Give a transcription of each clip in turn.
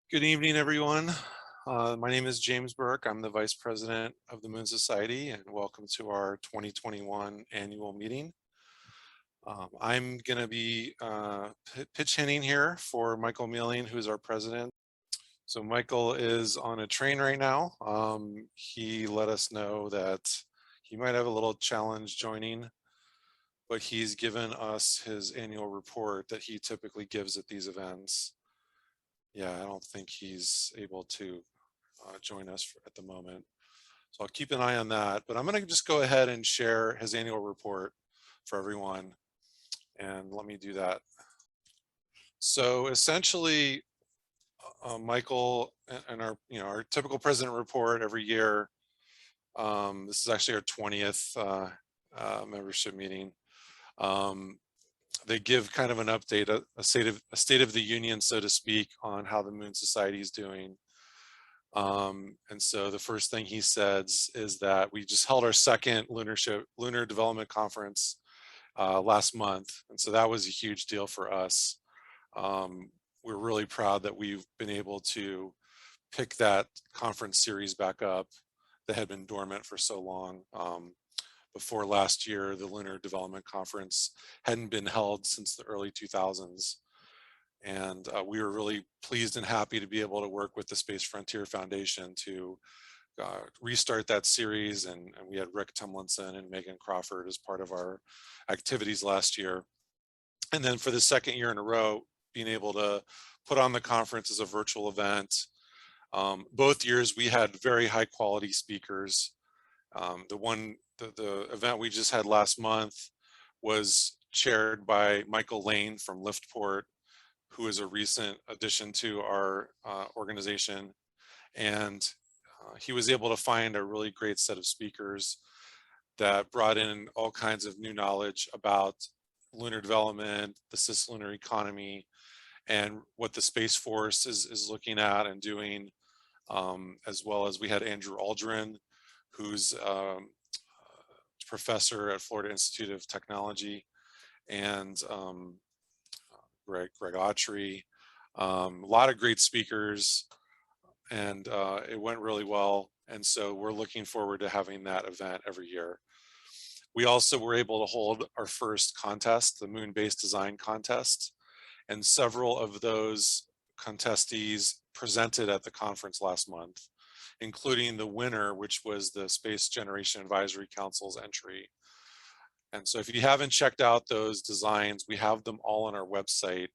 Good evening, everyone. My name is James Burke. I'm the Vice President of the Moon Society, and welcome to our 2021 annual meeting. I'm going to be pitch hitting here for Michael Mealing, who's our president. So Michael is on a train right now. He let us know that he might have a little challenge joining, but he's given us his annual report that he typically gives at these events. Yeah, I don't think he's able to join us at the moment. So I'll keep an eye on that, but I'm going to just go ahead and share his annual report for everyone. And let me do that. So essentially, Michael and our typical president report every year. This is actually our 20th membership meeting. They give kind of an update, a state of the union, so to speak, on how the Moon Society is doing. And so the first thing he says is that we just held our second Lunar Development Conference last month. And so that was a huge deal for us. We're really proud that we've been able to pick that conference series back up that had been dormant for so long. Before last year, the Lunar Development Conference hadn't been held since the early 2000s. And we were really pleased and happy to be able to work with the Space Frontier Foundation to restart that series. And we had Rick Tumlinson and Megan Crawford as part of our activities last year. And then for the second year in a row, being able to put on the conference as a virtual event. Both years we had very high quality speakers. The event we just had last month was chaired by Michael Lane from Liftport, who is a recent addition to our organization. And he was able to find a really great set of speakers that brought in all kinds of new knowledge about lunar development, the cislunar economy, and what the Space Force is looking at and doing, as well as we had Andrew Aldrin, who's professor at Florida Institute of Technology, and Greg Autry, a lot of great speakers, and it went really well. And so we're looking forward to having that event every year. We also were able to hold our first contest, the Moon-Based Design Contest, and several of those contestees presented at the conference last month, including the winner, which was the Space Generation Advisory Council's entry. And so if you haven't checked out those designs, we have them all on our website.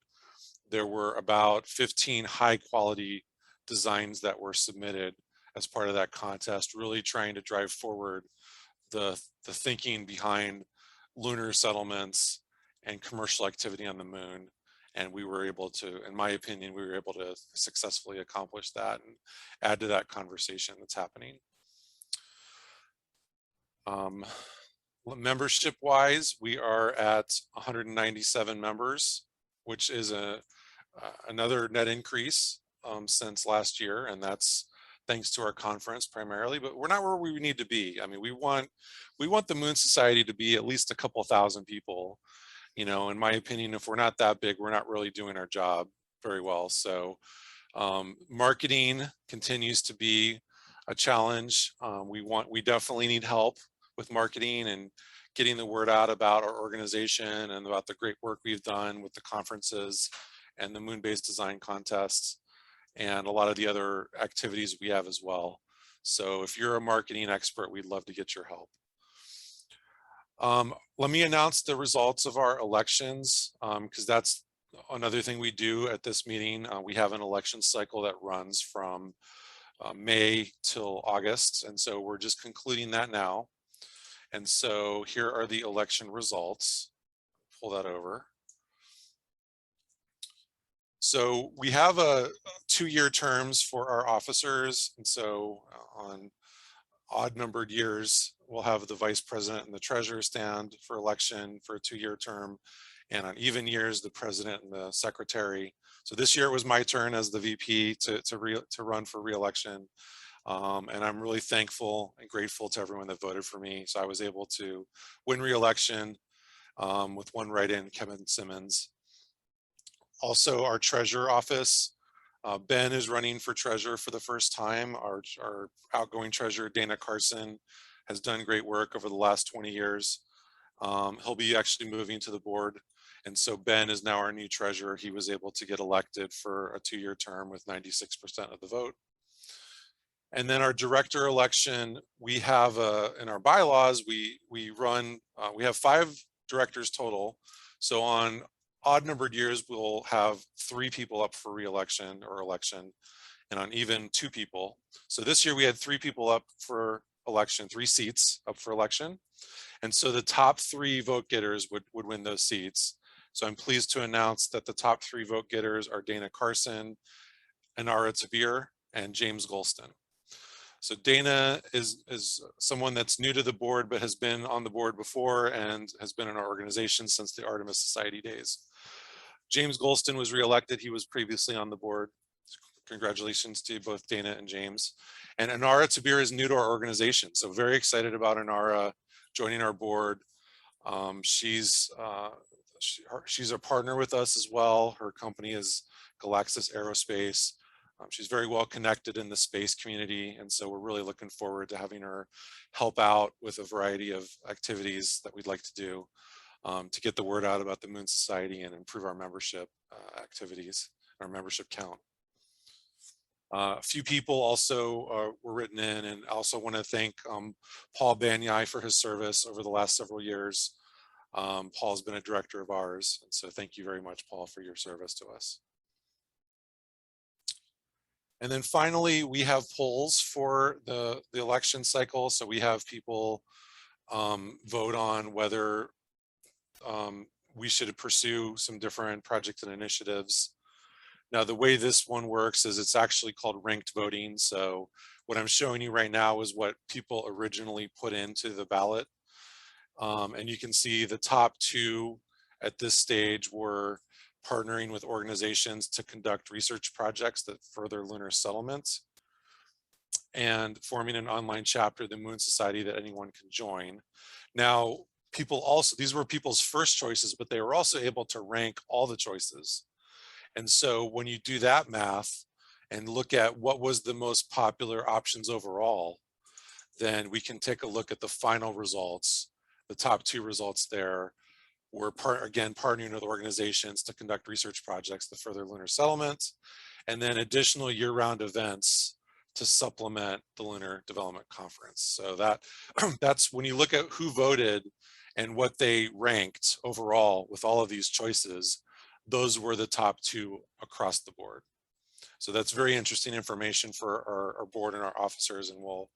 There were about 15 high quality designs that were submitted as part of that contest, really trying to drive forward the thinking behind lunar settlements and commercial activity on the moon. And we were able to, in my opinion, we were able to successfully accomplish that and add to that conversation that's happening. Membership wise, we are at 197 members, which is another net increase since last year, and that's thanks to our conference primarily, but we're not where we need to be. I mean, we want the Moon Society to be at least a couple thousand people. You know, in my opinion, if we're not that big, we're not really doing our job very well. So marketing continues to be a challenge. We definitely need help with marketing and getting the word out about our organization and about the great work we've done with the conferences and the Moon-Based Design Contests and a lot of the other activities we have as well. So if you're a marketing expert, we'd love to get your help. Let me announce the results of our elections, because that's another thing we do at this meeting. We have an election cycle that runs from May till August, and so we're just concluding that now. And so here are the election results. Pull that over. So we have a 2-year terms for our officers, and so on odd numbered years, we'll have the vice president and the treasurer stand for election for a 2-year term, and on even years, the president and the secretary. So this year it was my turn as the VP to run for re-election, and I'm really thankful and grateful to everyone that voted for me. So I was able to win re-election with one write-in, Kevin Simmons. Also, our treasurer office, Ben is running for treasurer for the first time. Our outgoing treasurer, Dana Carson, has done great work over the last 20 years. He'll be actually moving to the board. And so Ben is now our new treasurer. He was able to get elected for a 2-year term with 96% of the vote. And then our director election, we have in our bylaws, we have 5 directors total. So on odd numbered years, we'll have 3 people up for re-election or election, and on even 2 people. So this year we had 3 people up for election, 3 seats up for election. And so the top 3 vote getters would win those seats. So I'm pleased to announce that the top 3 vote getters are Dana Carson, Anara Tabir, and James Golston. So Dana is someone that's new to the board, but has been on the board before and has been in our organization since the Artemis Society days. James Golston was reelected. He was previously on the board. Congratulations to both Dana and James. And Anara Tabir is new to our organization. So very excited about Anara joining our board. She's a partner with us as well. Her company is Galaxis Aerospace. She's very well connected in the space community, and so we're really looking forward to having her help out with a variety of activities that we'd like to do to get the word out about the Moon Society and improve our membership activities, our membership count. A few people also were written in, and I also want to thank Paul Banyai for his service over the last several years. Paul's been a director of ours, and so thank you very much, Paul, for your service to us. And then finally, we have polls for the election cycle. So we have people vote on whether we should pursue some different projects and initiatives. Now, the way this one works is it's actually called ranked voting. So what I'm showing you right now is what people originally put into the ballot. And you can see the top 2 at this stage were partnering with organizations to conduct research projects that further lunar settlement, and forming an online chapter of the Moon Society that anyone can join. Now, these were people's first choices, but they were also able to rank all the choices. And so when you do that math and look at what was the most popular options overall, then we can take a look at the final results. The top 2 results there were again partnering with organizations to conduct research projects to further lunar settlement, and then additional year-round events to supplement the Lunar Development Conference. So that's when you look at who voted and what they ranked overall with all of these choices, those were the top 2 across the board. So that's very interesting information for our board and our officers, and we'll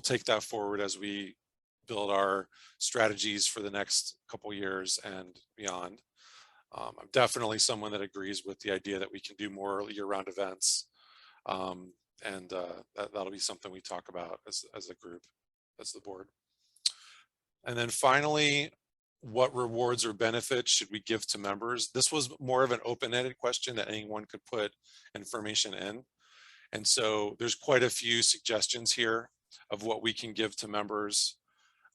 take that forward as we build our strategies for the next couple years and beyond. I'm definitely someone that agrees with the idea that we can do more year-round events, and that'll be something we talk about as a group, as the board. And then finally, what rewards or benefits should we give to members? This was more of an open-ended question that anyone could put information in. And so there's quite a few suggestions here of what we can give to members.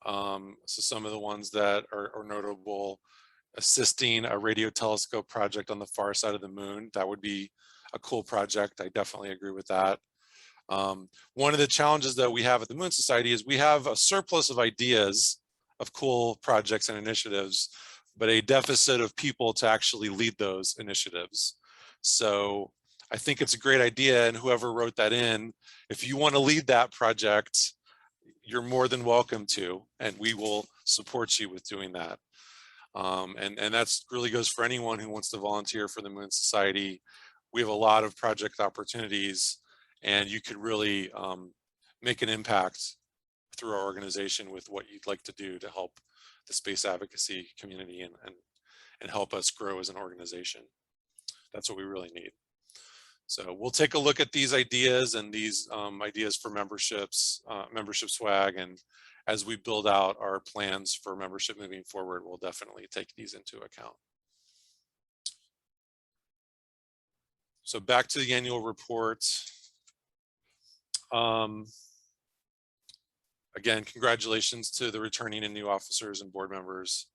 So some of the ones that are notable: assisting a radio telescope project on the far side of the moon. That would be a cool project. I definitely agree with that. One of the challenges that we have at the Moon Society is we have a surplus of ideas of cool projects and initiatives, but a deficit of people to actually lead those initiatives. So I think it's a great idea, and whoever wrote that in, if you want to lead that project, you're more than welcome to, and we will support you with doing that. And that's really goes for anyone who wants to volunteer for the Moon Society. We have a lot of project opportunities, and you could really make an impact through our organization with what you'd like to do to help the space advocacy community and help us grow as an organization. That's what we really need. So we'll take a look at these ideas and these ideas for memberships, membership swag, and as we build out our plans for membership moving forward, we'll definitely take these into account. So back to the annual report. Again, congratulations to the returning and new officers and board members.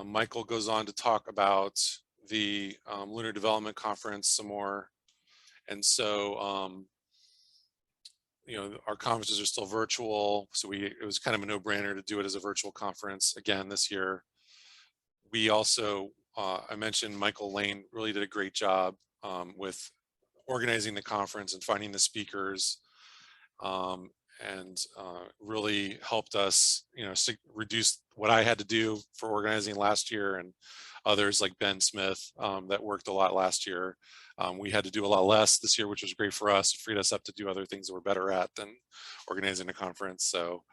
Michael goes on to talk about the Lunar Development Conference some more. And so, our conferences are still virtual. So it was kind of a no-brainer to do it as a virtual conference again this year. We also, I mentioned Michael Lane really did a great job with organizing the conference and finding the speakers, and really helped us, reduce what I had to do for organizing last year, and others like Ben Smith that worked a lot last year. We had to do a lot less this year, which was great for us. It freed us up to do other things that we're better at than organizing a conference. So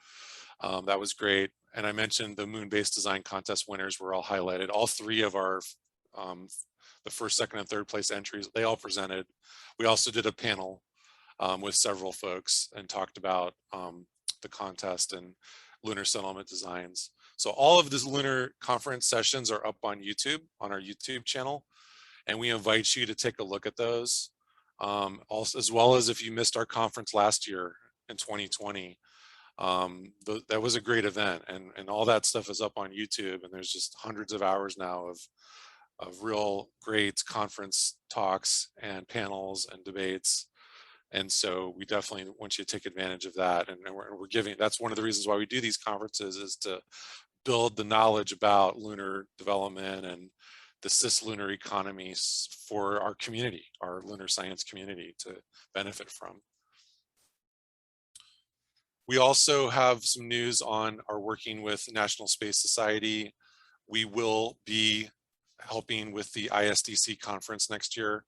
that was great. And I mentioned the moon-based design contest winners were all highlighted. All three of our the first, second, and third place entries, they all presented. We also did a panel with several folks and talked about the contest and lunar settlement designs. So all of these lunar conference sessions are up on YouTube, on our YouTube channel, and we invite you to take a look at those. Also, as well as if you missed our conference last year in 2020, that was a great event, and all that stuff is up on YouTube, and there's just hundreds of hours now of real great conference talks and panels and debates. And so we definitely want you to take advantage of that. And we're giving, that's one of the reasons why we do these conferences, is to build the knowledge about lunar development and the cislunar economies for our community, our lunar science community, to benefit from. We also have some news on our working with National Space Society. We will be helping with the ISDC conference next year.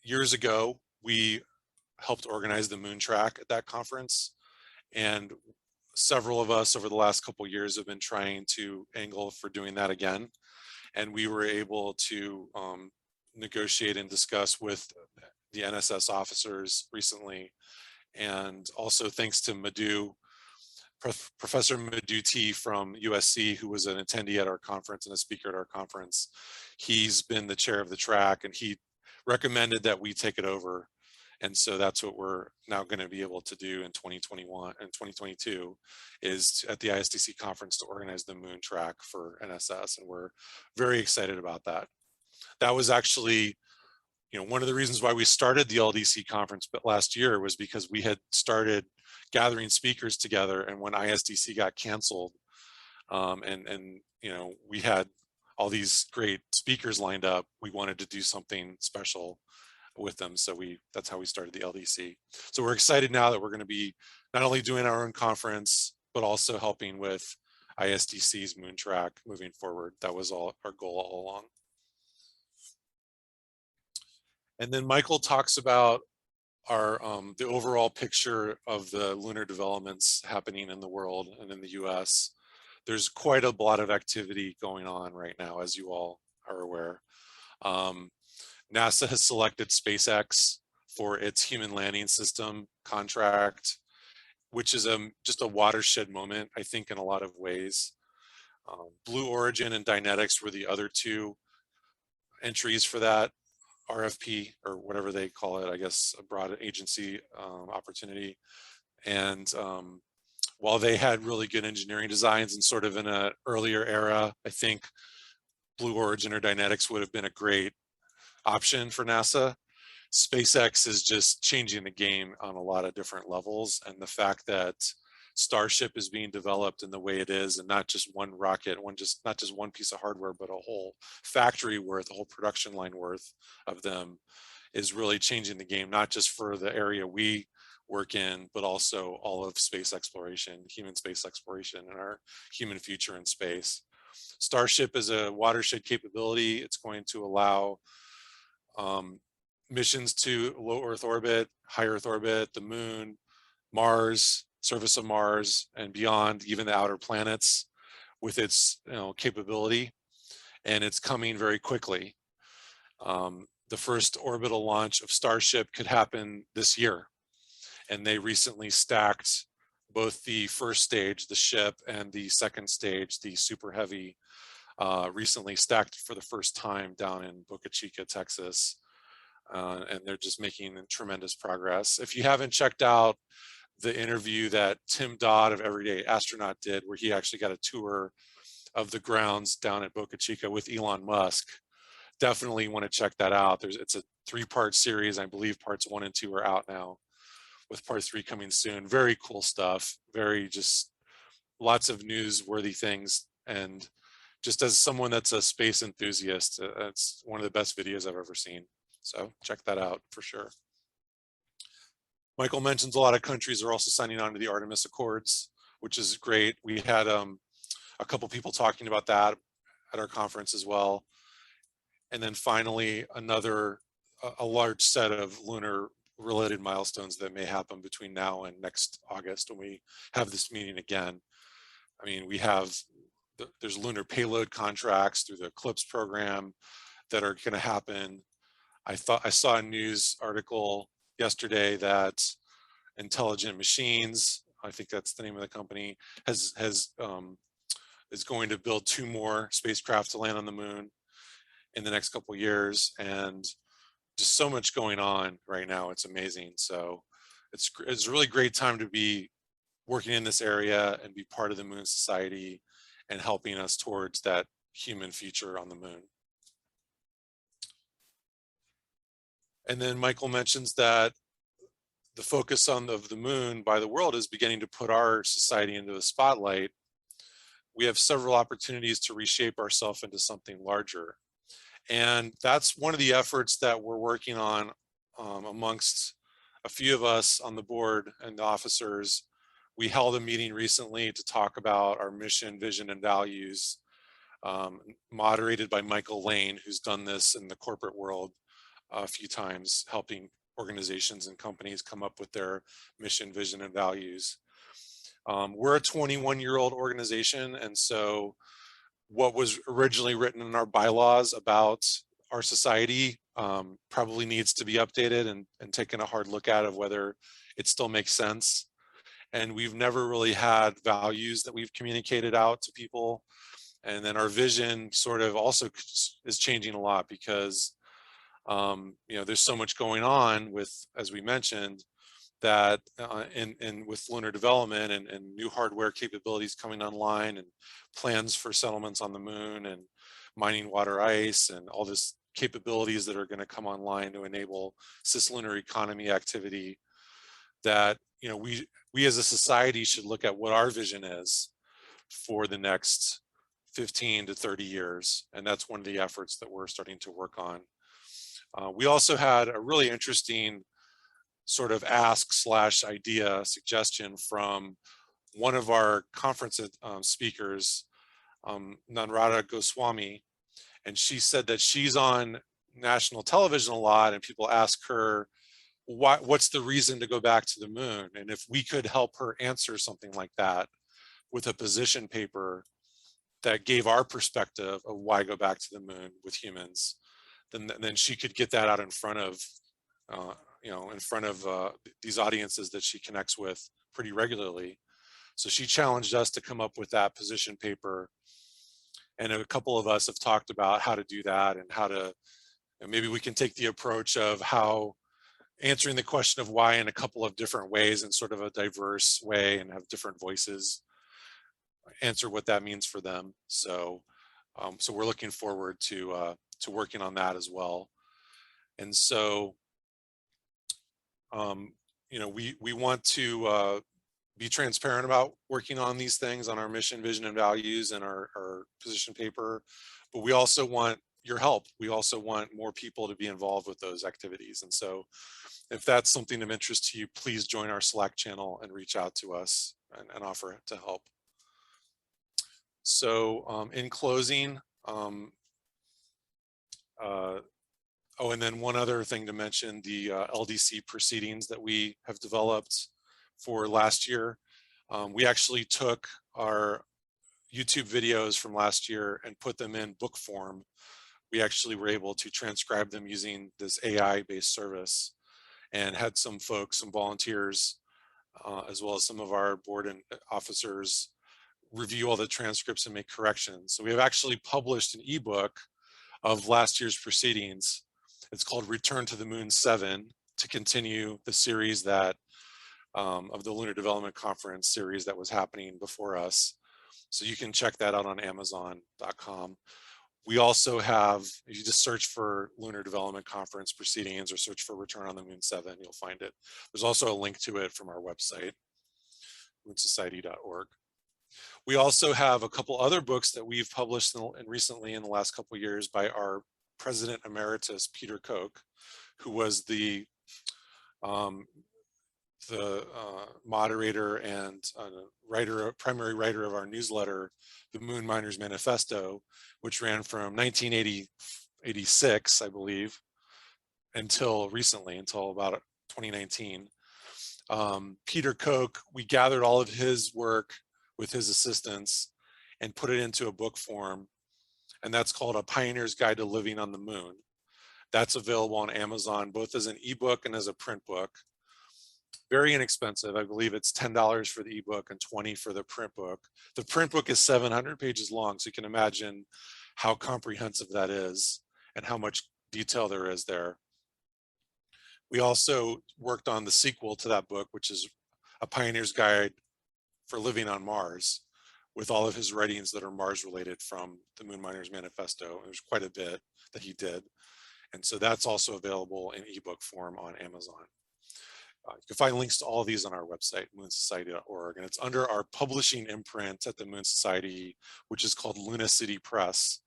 Years ago, we helped organize the moon track at that conference, and several of us over the last couple of years have been trying to angle for doing that again. And we were able to negotiate and discuss with the NSS officers recently. And also thanks to Madhu, Professor Madhu T from USC, who was an attendee at our conference and a speaker at our conference. He's been the chair of the track, and he recommended that we take it over. And so that's what we're now going to be able to do in 2021 and 2022, is at the ISDC conference to organize the moon track for NSS. And we're very excited about that. That was actually, one of the reasons why we started the LDC conference but last year, was because we had started gathering speakers together, and when ISDC got canceled, and we had all these great speakers lined up, we wanted to do something special with them. So that's how we started the LDC. So we're excited now that we're going to be not only doing our own conference, but also helping with ISDC's moon track moving forward. That was all our goal all along. And then Michael talks about our the overall picture of the lunar developments happening in the world and in the US. There's quite a lot of activity going on right now, as you all are aware. NASA has selected SpaceX for its human landing system contract, which is just a watershed moment, I think, in a lot of ways. Blue Origin and Dynetics were the other two entries for that RFP, or whatever they call it, I guess, a broad agency opportunity. And while they had really good engineering designs and sort of in an earlier era, I think Blue Origin or Dynetics would have been a great option for NASA. SpaceX is just changing the game on a lot of different levels, and the fact that Starship is being developed in the way it is, and not just one rocket, not just one piece of hardware, but a whole factory worth, a whole production line worth of them, is really changing the game, not just for the area we work in, but also all of space exploration, human space exploration, and our human future in space. Starship is a watershed capability. It's going to allow missions to low Earth orbit, high Earth orbit, the moon, Mars, surface of Mars, and beyond, even the outer planets, with its capability. And it's coming very quickly. The first orbital launch of Starship could happen this year. And they recently stacked both the first stage, the ship, and the second stage, the Super Heavy, recently stacked for the first time down in Boca Chica, Texas. And they're just making tremendous progress. If you haven't checked out the interview that Tim Dodd of Everyday Astronaut did, where he actually got a tour of the grounds down at Boca Chica with Elon Musk. Definitely want to check that out. It's a 3-part series. I believe parts 1 and 2 are out now, with part 3 coming soon. Very cool stuff. Very just lots of newsworthy things. And just as someone that's a space enthusiast, it's one of the best videos I've ever seen. So check that out for sure. Michael mentions a lot of countries are also signing on to the Artemis Accords, which is great. We had a couple people talking about that at our conference as well. And then finally, a large set of lunar related milestones that may happen between now and next August when we have this meeting again. I mean, there's lunar payload contracts through the Eclipse program that are going to happen. I saw a news article yesterday that Intelligent Machines, I think that's the name of the company, is going to build 2 more spacecraft to land on the moon in the next couple of years, and just so much going on right now. It's amazing. So it's a really great time to be working in this area and be part of the Moon Society and helping us towards that human future on the moon. And then Michael mentions that the focus of the moon by the world is beginning to put our society into the spotlight. We have several opportunities to reshape ourselves into something larger. And that's one of the efforts that we're working on amongst a few of us on the board and the officers. We held a meeting recently to talk about our mission, vision, and values, moderated by Michael Lane, who's done this in the corporate world a few times, helping organizations and companies come up with their mission, vision, and values. We're a 21-year-old organization, and so what was originally written in our bylaws about our society probably needs to be updated and taken a hard look at of whether it still makes sense. And we've never really had values that we've communicated out to people. And then our vision sort of also is changing a lot because there's so much going on with, as we mentioned, that with lunar development and new hardware capabilities coming online and plans for settlements on the moon and mining water ice and all this capabilities that are going to come online to enable cislunar economy activity, that we as a society should look at what our vision is for the next 15 to 30 years. And that's one of the efforts that we're starting to work on. We also had a really interesting sort of ask/idea suggestion from one of our conference speakers, Nanrata Goswami, and she said that she's on national television a lot and people ask her, what's the reason to go back to the moon? And if we could help her answer something like that with a position paper that gave our perspective of why go back to the moon with humans, then she could get that out in front of these audiences that she connects with pretty regularly. So she challenged us to come up with that position paper. And a couple of us have talked about how to do that and how to, and maybe we can take the approach of how answering the question of why in a couple of different ways in sort of a diverse way and have different voices answer what that means for them. So we're looking forward to working on that as well. And so we want to be transparent about working on these things on our mission, vision, and values and our position paper, but we also want your help. We also want more people to be involved with those activities. And so if that's something of interest to you, please join our Slack channel and reach out to us and offer to help. So in closing, and then one other thing to mention, the LDC proceedings that we have developed for last year. We actually took our YouTube videos from last year and put them in book form. We actually were able to transcribe them using this AI-based service and had some folks, some volunteers, as well as some of our board and officers review all the transcripts and make corrections. So we have actually published an ebook of last year's proceedings. It's called Return to the Moon 7 to continue the series that of the Lunar Development Conference series that was happening before us. So you can check that out on Amazon.com. We also have, if you just search for Lunar Development Conference proceedings or search for Return on the Moon 7, you'll find it. There's also a link to it from our website, moonsociety.org. We also have a couple other books that we've published recently in the last couple of years by our President Emeritus, Peter Koch, who was the moderator and primary writer of our newsletter, The Moon Miners Manifesto, which ran from 1986, I believe, until recently, until about 2019. Peter Koch, we gathered all of his work with his assistants and put it into a book form, and that's called A Pioneer's Guide to Living on the Moon. That's available on Amazon, both as an ebook and as a print book. Very inexpensive. I believe it's $10 for the ebook and $20 for the print book. The print book is 700 pages long, so you can imagine how comprehensive that is and how much detail there is there. We also worked on the sequel to that book, which is A Pioneer's Guide for Living on Mars, with all of his writings that are Mars related from the Moon Miners Manifesto. There's quite a bit that he did. And so that's also available in ebook form on Amazon. You can find links to all of these on our website, moonsociety.org, and it's under our publishing imprint at the Moon Society, which is called Luna City Press.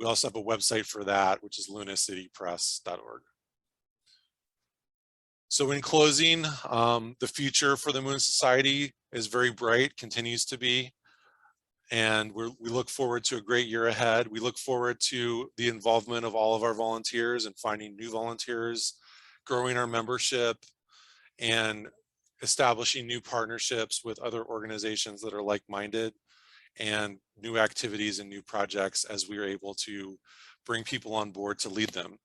We also have a website for that, which is lunacitypress.org. So in closing, the future for the Moon Society is very bright, continues to be, and we look forward to a great year ahead. We look forward to the involvement of all of our volunteers and finding new volunteers, growing our membership, and establishing new partnerships with other organizations that are like-minded, and new activities and new projects as we are able to bring people on board to lead them.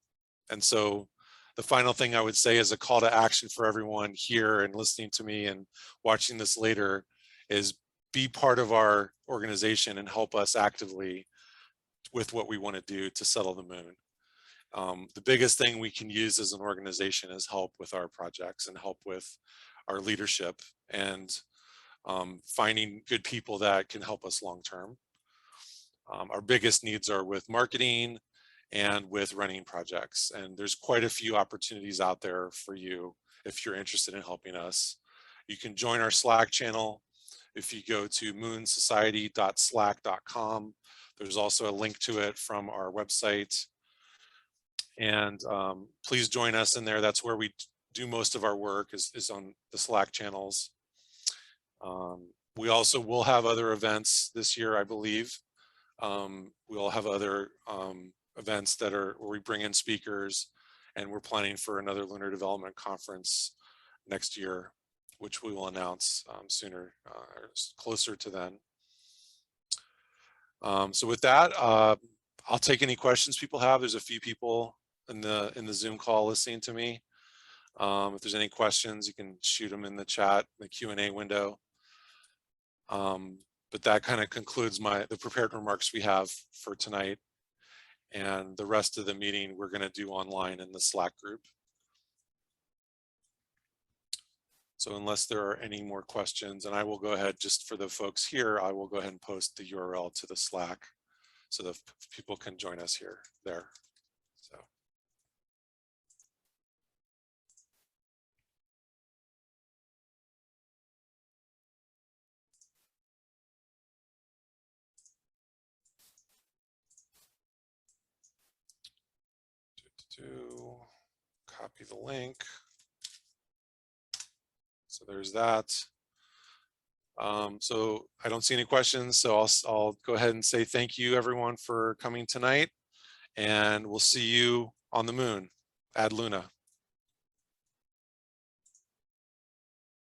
And so the final thing I would say is a call to action for everyone here and listening to me and watching this later is be part of our organization and help us actively with what we want to do to settle the moon. The biggest thing we can use as an organization is help with our projects and help with our leadership and finding good people that can help us long term. Our biggest needs are with marketing and with running projects. And there's quite a few opportunities out there for you if you're interested in helping us. You can join our Slack channel if you go to moonsociety.slack.com. There's also a link to it from our website. And please join us in there. That's where we do most of our work is on the Slack channels. We also will have other events this year, I believe. We'll have other events that are where we bring in speakers, and we're planning for another Lunar Development Conference next year, which we will announce sooner, or closer to then. So with that, I'll take any questions people have. There's a few people in the Zoom call listening to me. If there's any questions, you can shoot them in the chat, the Q&A window. But that kind of concludes the prepared remarks we have for tonight. And the rest of the meeting we're going to do online in the Slack group. So unless there are any more questions, and I will go ahead, just for the folks here, I will go ahead and post the URL to the Slack so that people can join us there. So. Copy the link. So there's that. So I don't see any questions, so I'll go ahead and say thank you everyone for coming tonight, and we'll see you on the moon, ad Luna.